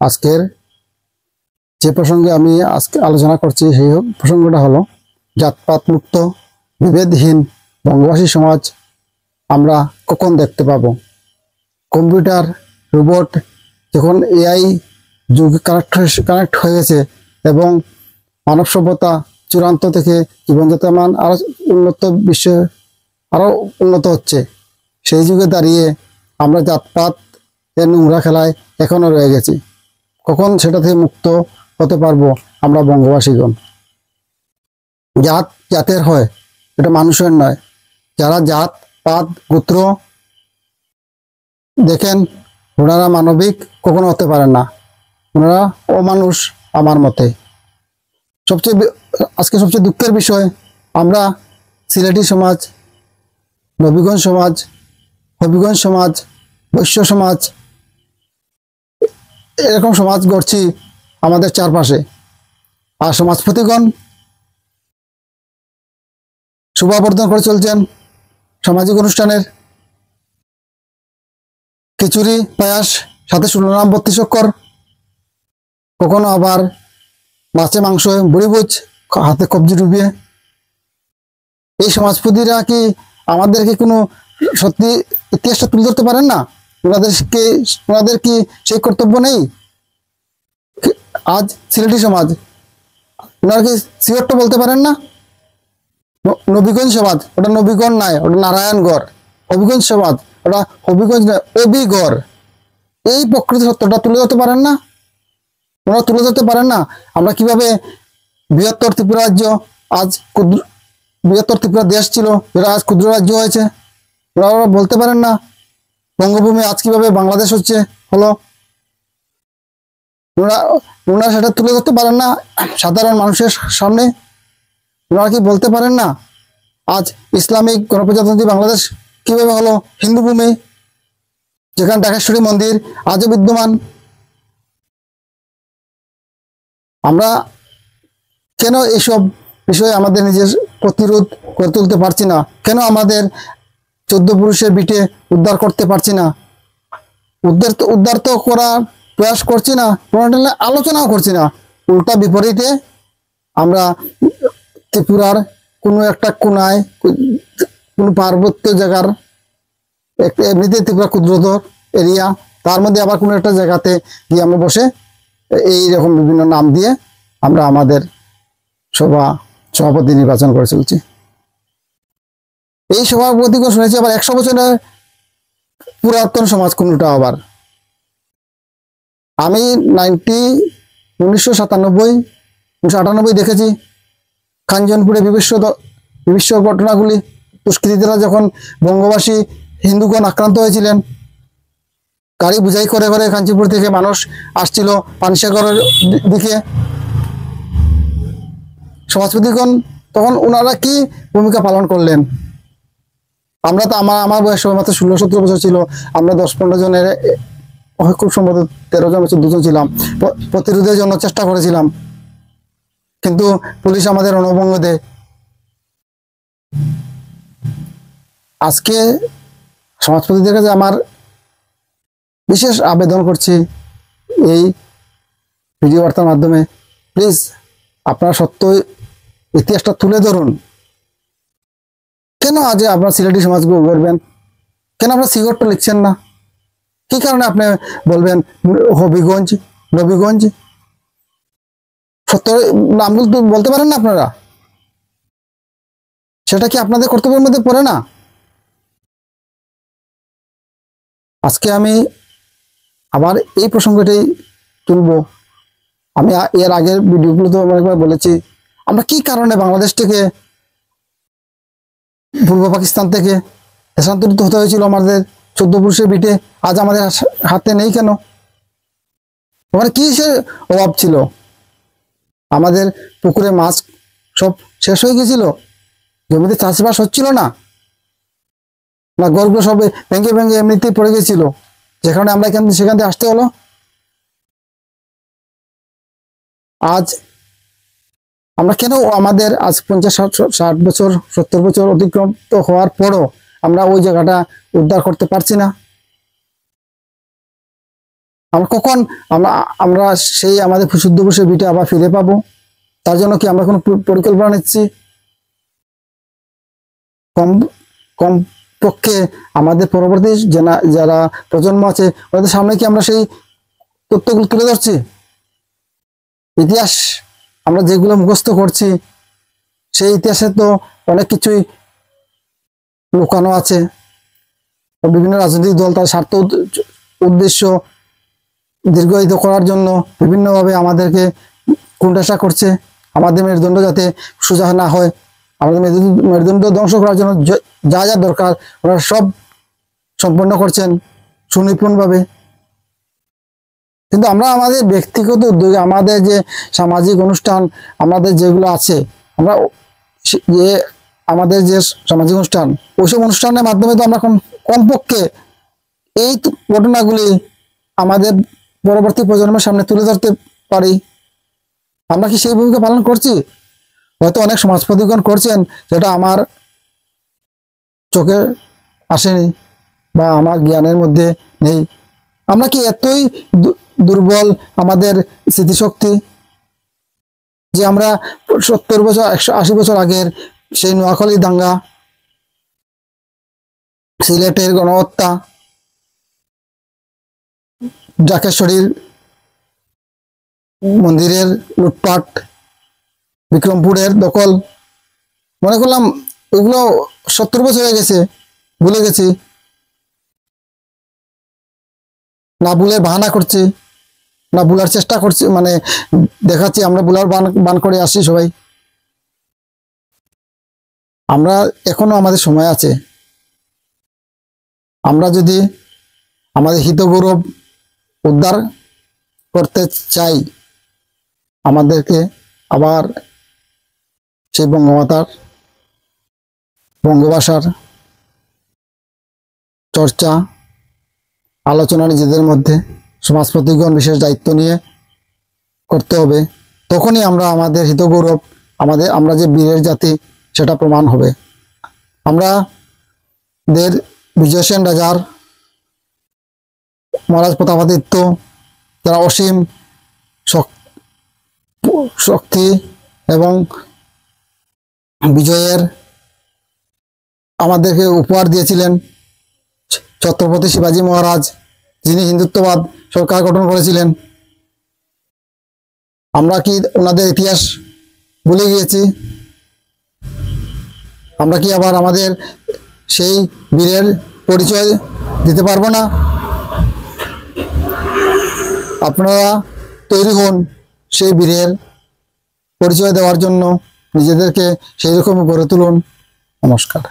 আজকের যে প্রসঙ্গে আমি আজকে আলোচনা করছি সেই প্রসঙ্গটা হলো জাতপাত মুক্ত বিভেদহীন বঙ্গবাসী সমাজ আমরা কখন দেখতে পাবো। কম্পিউটার রোবট যখন এআই যুগ কানেক্ট হয়ে গেছে এবং মানব সভ্যতা চূড়ান্ত থেকে জীবনযাত্রার মান আরো উন্নত বিশ্বে আরো উন্নত হচ্ছে, সেই যুগে দাঁড়িয়ে আমরা জাতপাত এর নোংরা খেলায় এখনো রয়ে গেছি। কখন সেটা থেকে মুক্ত হতে পারবো আমরা বঙ্গবাসীগণ? জাত জাতের হয়, এটা মানুষের নয়। যারা জাত পাত গোত্র দেখেন ওনারা মানবিক কখনো হতে পারেন না, ওনারা অমানুষ আমার মতে। আজকে সবচেয়ে দুঃখের বিষয়, আমরা সিলেটি সমাজ, নবীগঞ্জ সমাজ, হবিগঞ্জ সমাজ, বৈশ্য সমাজ, এরকম সমাজ গড়ছি আমাদের চারপাশে। আর সমাজপতিগণ শোভাবর্ধন করে চলছেন সামাজিক অনুষ্ঠানের খিচুড়ি পায়াস সাথে 16 নাম 32 অক্ষর, কখনো আবার মাছে মাংস বড়িভোজ হাতে কবজি ডুবিয়ে। এই সমাজপতিরা কি আমাদেরকে কোনো সত্যি ইতিহাসটা তুলে ধরতে পারেন না? ওনাদের কি সেই কর্তব্য নেই? আজ সিলেটি সমাজ, ওনারা কি সিওরটা বলতে পারেন না? নবীগঞ্জ সমাজ, ওটা নবীগঞ্জ নয়, ওটা নারায়ণগড়। হবিগঞ্জ সমাজ, ওটা হবিগঞ্জ নয়, অবিগড়। এই প্রকৃত সত্যটা তুলে ধরতে পারেন না? ওনারা তুলে ধরতে পারেন না আমরা কিভাবে বৃহত্তর ত্রিপুরা রাজ্য, আজ বৃহত্তর ত্রিপুরা দেশ ছিল যেটা আজ ক্ষুদ্র রাজ্য হয়েছে। ওরা বলতে পারেন না বঙ্গভূমি আজ কিভাবে বাংলাদেশ হলো। ওনারা সেটা তুলে ধরতে পারেন না সাধারণ মানুষের সামনে। ওনারা কি বলতে পারেন না আজ ইসলামিক গণপ্রজাতন্ত্রী বাংলাদেশ কিভাবে হলো, হিন্দু ভূমি, যেখানে ঢাকেশ্বরী মন্দির আজও বিদ্যমান। আমরা কেন এইসব বিষয়ে আমাদের নিজের প্রতিরোধ করে তুলতে পারছি না? কেন আমাদের 14 পুরুষের বিটে উদ্ধার করতে পারছি না? উদ্ধার তো করার প্রয়াস করছি না, আলোচনাও করছি না। উল্টা বিপরীতে আমরা ত্রিপুরার কোনো একটা কোনায়, কোনো পার্বত্য জায়গার এমনিতে ত্রিপুরা ক্ষুদ্রতর এরিয়া, তার মধ্যে আবার কোনো একটা জায়গাতে গিয়ে আমরা বসে এইরকম বিভিন্ন নাম দিয়ে আমরা আমাদের সভাপতি নির্বাচন করে চলছি। এই সভাপতিকে শুনেছি আবার 100 বছরের পুরাতন সমাজ কোনটা। আবার আমি 1997-1998 দেখেছি খানজনপুরে বিভীষিক ঘটনাগুলি। দুষ্কৃতীরা যখন বঙ্গবাসী হিন্দুগণ আক্রান্ত হয়েছিলেন, গাড়ি বুঝাই করে করে কাঞ্চিপুর থেকে মানুষ আসছিল পানিসাগরের দিকে। সমাজপতিগণ তখন ওনারা কি ভূমিকা পালন করলেন? আমরা তো আমার বয়স মাত্র 16-17 বছর ছিল। আমরা 10-15 জনের, খুব সম্ভবত 13 জন 14 জন ছিলাম, প্রতিরোধের জন্য চেষ্টা করেছিলাম, কিন্তু পুলিশ আমাদের অনভঙ্গ দেয়। আজকে সমাজপতিদের কাছে আমার বিশেষ আবেদন করছি এই ভিডিও বার্তার মাধ্যমে, প্লিজ আপনারা সত্য ইতিহাসটা তুলে ধরুন। কেন আজ আপনারা সিলেটি সমাজ গড়বেন? কেন আপনারা সিগরটা লিখছেন না? কি কারণে আপনি বলবেন হবিগঞ্জ, নবীগঞ্জ? সত্য নামগুলো তো বলতে পারেন না আপনারা? সেটা কি আপনাদের কর্তব্যের মধ্যে পড়ে না? আজকে আমি আবার এই প্রসঙ্গটাই তুলব। আমি এর আগের ভিডিওগুলোতে অনেকবার বলেছি, আমরা কি কারণে বাংলাদেশ থেকে, পূর্ব পাকিস্তান থেকে দেশান্তরিত হতে হয়েছিল আমাদের 14 পুরুষের বিটে, আজ আমাদের হাতে নেই কেন? ওখানে কি সে অভাব ছিল? আমাদের পুকুরে মাছ সব শেষ হয়ে গেছিল, জমিতে চাষবাস হচ্ছিল না, গড়গুলো সব ভেঙে ভেঙে এমনিতেই পড়ে গেছিল, যেখানে আমরা সেখান থেকে আসতে হলো। আজ আমরা কেন আমাদের আজ 50-60 বছর 70 বছর অতিক্রান্ত হওয়ার পরও আমরা ওই জায়গাটা উদ্ধার করতে পারছি না? আমরা কখন আমরা আমরা সেই আমাদের শুদ্ধ বসে ভিটা আবার ফিরে পাবো? তার জন্য কি আমরা কোনো পরিকল্পনা নিচ্ছি? কম কম পক্ষে আমাদের পরবর্তী যারা প্রজন্ম আছে ওদের সামনে কি আমরা সেই তথ্যগুলো তুলে ধরছি? ইতিহাস আমরা যেগুলো মুখস্থ করছি সেই ইতিহাসে তো অনেক কিছুই লুকানো আছে। বিভিন্ন রাজনৈতিক দল তার স্বার্থ উদ্দেশ্য দীর্ঘায়িত করার জন্য বিভিন্নভাবে আমাদেরকে কুণ্ঠাসা করছে। আমাদের মেরুদণ্ড যাতে সোজা না হয়, আমাদের মেরুদণ্ড ধ্বংস করার জন্য যা যা দরকার ওরা সব সম্পন্ন করছেন সুনিপুণভাবে। কিন্তু আমরা আমাদের ব্যক্তিগত উদ্যোগে আমাদের যে সামাজিক অনুষ্ঠান আমাদের যেগুলো আছে, আমরা যে আমাদের যে সামাজিক অনুষ্ঠান ওইসব অনুষ্ঠানের মাধ্যমে তো আমরা কমপক্ষে এই ঘটনাগুলি আমাদের পরবর্তী প্রজন্মের সামনে তুলে ধরতে পারি। আমরা কি সেই ভূমিকা পালন করছি? হয়তো অনেক সমাজপতিগণ করছেন, যেটা আমার চোখে আসেনি বা আমার জ্ঞানের মধ্যে নেই। আমরা কি এতই দুর্বল আমাদের স্মৃতিশক্তি যে আমরা 70 বছর 180 বছর আগের সেই নোয়াখালী দাঙ্গা, সিলেটের গণহত্যা, ঢাকেশ্বরীর মন্দিরের লুটপাট, বিক্রমপুরের দখল, মনে করলাম ওগুলো 70 বছর হয়ে গেছে, ভুলে গেছি, না ভুলের বাহানা করছি, না ভুলার চেষ্টা করছি, মানে দেখাচ্ছি আমরা ভুলার বান করে আসছি সবাই। আমরা এখনো আমাদের সময় আছে। আমরা যদি আমাদের হিত গৌরব উদ্ধার করতে চাই, আমাদেরকে আবার সেই বঙ্গমাতার বঙ্গভাষার চর্চা আলোচনা নিজেদের মধ্যে সমাজপতিগণ বিশেষ দায়িত্ব নিয়ে করতে হবে। তখনই আমরা আমাদের হিত গৌরব আমরা যে বীরের জাতি সেটা প্রমাণ হবে। আমাদের বিজয় সেন রাজার, মহারাজ প্রতাপাদিত্য, যারা অসীম শক্তি এবং বিজয়ের আমাদেরকে উপহার দিয়েছিলেন, ছত্রপতি শিবাজী মহারাজ যিনি হিন্দুত্ববাদ সরকার গঠন করেছিলেন, আমরা কি ওনাদের ইতিহাস ভুলে গিয়েছি? আমরা কি আবার আমাদের সেই বীরের পরিচয় দিতে পারবো না? আপনারা তৈরি হন সেই বীরের পরিচয় দেওয়ার জন্য, নিজেদেরকে সেই রকম গড়ে তুলুন। নমস্কার।